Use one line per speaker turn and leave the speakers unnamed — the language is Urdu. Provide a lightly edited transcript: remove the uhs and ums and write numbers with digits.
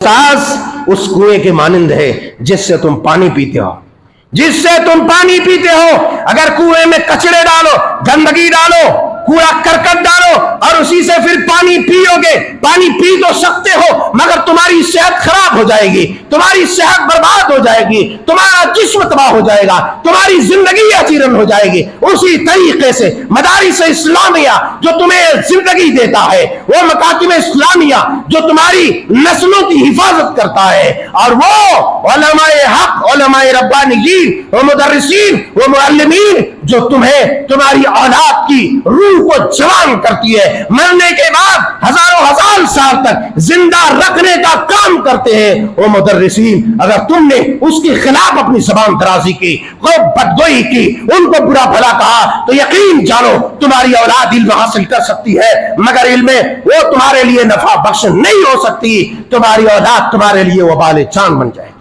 احساس اس کنویں کے مانند ہے جس سے تم پانی پیتے ہو، جس سے تم پانی پیتے ہو۔ اگر کنویں میں کچڑے ڈالو، گندگی ڈالو، کوڑا کرکٹ ڈالو اور اسی سے پھر پانی پیو گے، پانی پی تو سکتے ہو مگر تمہاری صحت خراب ہو جائے گی، تمہاری صحت برباد ہو جائے گی، تمہارا جسم تباہ ہو جائے گا، تمہاری زندگی اجیرن ہو جائے گی۔ اسی طریقے سے مدارس اسلامیہ جو تمہیں زندگی دیتا ہے، وہ مکاتب اسلامیہ جو تمہاری نسلوں کی حفاظت کرتا ہے، اور وہ علماء حق، علماء ربانیین، وہ مدرسین، وہ معلمین جو تمہیں تمہاری اولاد کی روح کو جوان کرتی ہے، مرنے کے بعد ہزاروں ہزار سال تک زندہ رکھنے کا کام کرتے ہیں وہ مدرسین۔ اگر تم نے اس کے خلاف اپنی زبان درازی کی، وہ بدگوئی کی، ان کو برا بھلا کہا، تو یقین جانو تمہاری اولاد علم حاصل کر سکتی ہے مگر علم وہ تمہارے لیے نفع بخش نہیں ہو سکتی، تمہاری اولاد تمہارے لیے وبال جان بن جائے گی۔